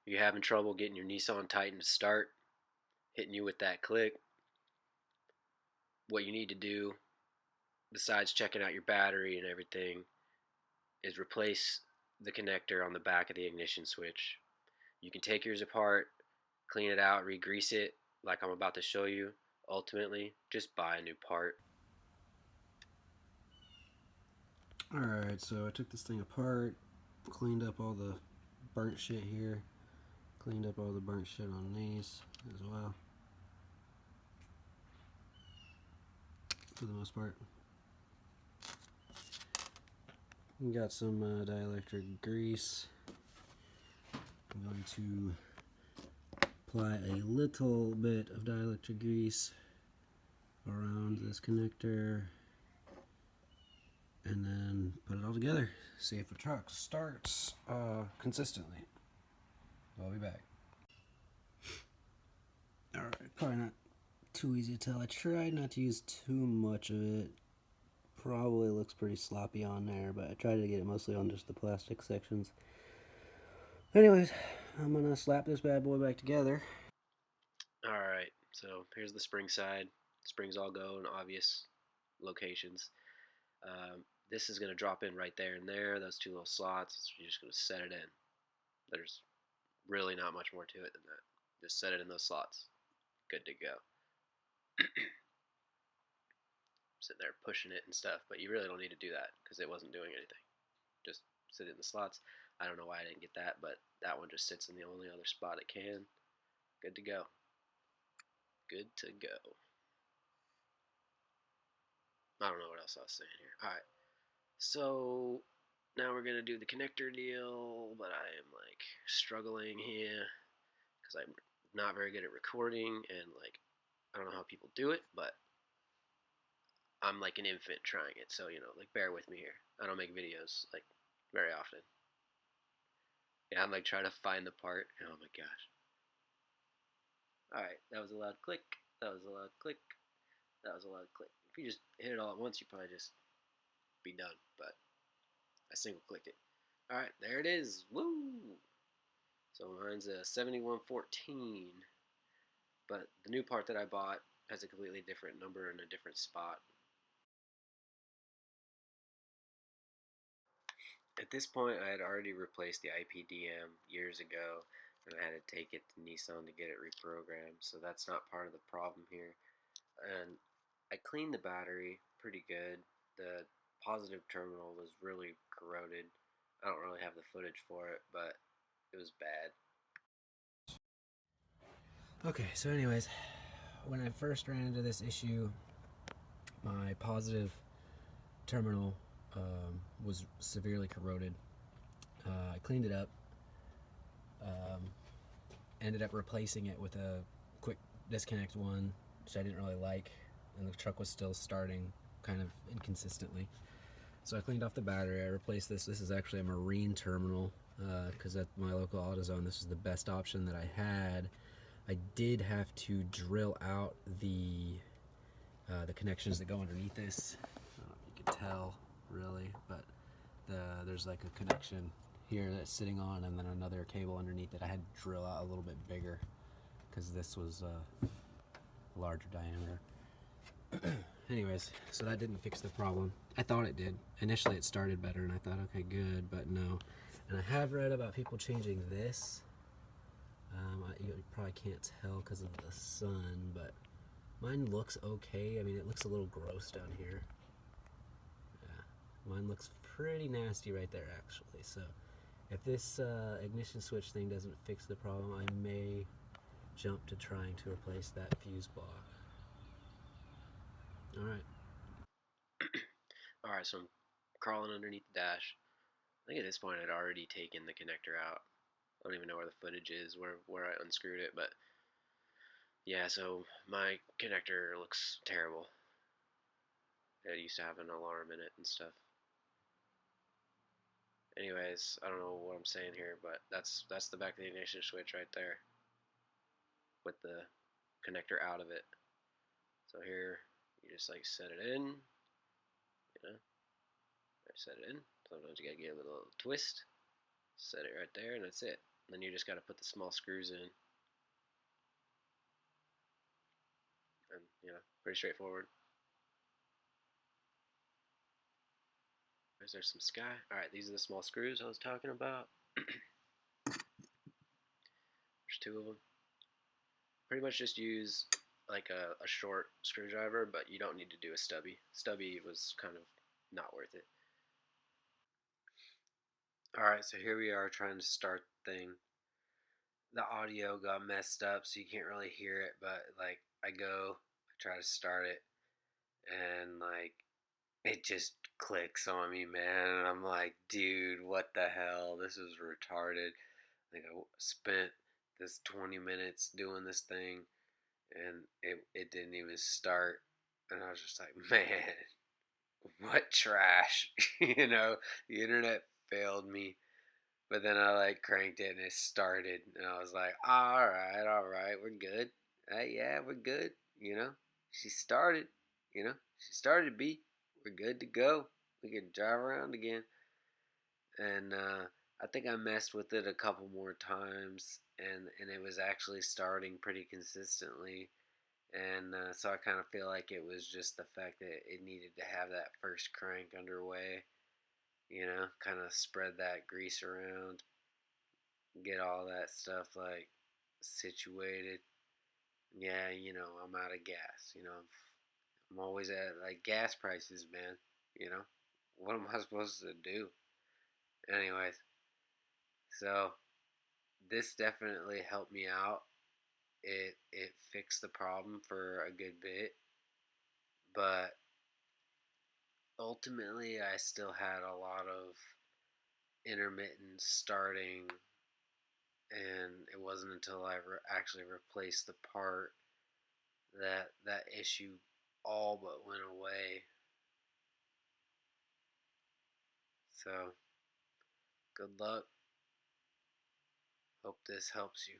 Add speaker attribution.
Speaker 1: you're having trouble getting your Nissan Titan to start, hitting you with that click, what you need to do, besides checking out your battery and everything, is replace the connector on the back of the ignition switch. You can take yours apart, clean it out, re-grease it like I'm about to show you. Ultimately, just buy a new part.
Speaker 2: Alright, so I took this thing apart, cleaned up all the burnt shit here, cleaned up all the burnt shit on these as well, for the most part. We got some dielectric grease. I'm going to apply a little bit of dielectric grease around this connector and then put it all together. See if the truck starts consistently. I'll be back. Alright, probably not too easy to tell. I tried not to use too much of it. Probably looks pretty sloppy on there, but I tried to get it mostly on just the plastic sections. Anyways, I'm gonna slap this bad boy back together.
Speaker 1: Alright, so here's the spring side. Springs all go in obvious locations. This is going to drop in right there and there, those two little slots. You're just going to set it in. There's really not much more to it than that. Just set it in those slots. Good to go. Sitting there pushing it and stuff, but you really don't need to do that because it wasn't doing anything. Just sit it in the slots. I don't know why I didn't get that, but that one just sits in the only other spot it can. Good to go. Good to go. I don't know what else I was saying here. Alright. So now we're gonna do the connector deal, but I am like struggling here because I'm not very good at recording, and like I don't know how people do it, but I'm like an infant trying it, so like bear with me here. I don't make videos like very often. Yeah, I'm like trying to find the part. Oh my gosh. Alright, that was a loud click. That was a loud click. That was a loud click. If you just hit it all at once, you probably just be done, but I single clicked it. Alright, there it is. Woo! So mine's a 7114, but the new part that I bought has a completely different number in a different spot. At this point, I had already replaced the IPDM years ago, and I had to take it to Nissan to get it reprogrammed, so that's not part of the problem here. And I cleaned the battery pretty good. The positive terminal was really corroded. I don't really have the footage for it, but it was bad.
Speaker 2: Okay, so anyways, when I first ran into this issue, my positive terminal was severely corroded. I cleaned it up, ended up replacing it with a quick disconnect one, which I didn't really like, and the truck was still starting kind of inconsistently. So I cleaned off the battery, I replaced this. This is actually a marine terminal, because at my local AutoZone, this is the best option that I had. I did have to drill out the connections that go underneath this. I don't know if you can tell, really, but there's like a connection here that's sitting on, and then another cable underneath it. I had to drill out a little bit bigger because this was a larger diameter. Anyways, so that didn't fix the problem. I thought it did. Initially it started better and I thought, okay, good, but no. And I have read about people changing this. You probably can't tell because of the sun, but mine looks okay. I mean, it looks a little gross down here. Yeah, mine looks pretty nasty right there, actually. So if this ignition switch thing doesn't fix the problem, I may jump to trying to replace that fuse block. Alright.
Speaker 1: Alright, so I'm crawling underneath the dash. I think at this point I'd already taken the connector out. I don't even know where the footage is, where I unscrewed it, but yeah, so my connector looks terrible. It used to have an alarm in it and stuff. Anyways, I don't know what I'm saying here, but that's the back of the ignition switch right there with the connector out of it. So here, you just like set it in, I set it in. Sometimes you gotta give it a little twist, set it right there, and that's it. then you just got to put the small screws in, and pretty straightforward. Is there some sky? All right, these are the small screws I was talking about. There's two of them. Pretty much just use like a short screwdriver, but you don't need to do a stubby. Stubby was kind of not worth it. Alright, so here we are trying to start the thing. The audio got messed up, so you can't really hear it, but like I try to start it, and like it just clicks on me, man. And I'm like, dude, what the hell? This is retarded. Like I spent this 20 minutes doing this thing, and it didn't even start. And I was just like, man, what trash. The internet failed me. But then I like cranked it and it started. And I was like, all right, we're good. Yeah, we're good. She started. She started, B. We're good to go. We can drive around again. And I think I messed with it a couple more times, and it was actually starting pretty consistently. And so I kind of feel like it was just the fact that it needed to have that first crank underway, kind of spread that grease around, get all that stuff like situated. Yeah, I'm out of gas. I'm always at like gas prices, man. You know, what am I supposed to do? Anyways, so this definitely helped me out. It fixed the problem for a good bit, but ultimately I still had a lot of intermittent starting, and it wasn't until I actually replaced the part that that issue all but went away. So good luck. Hope this helps you.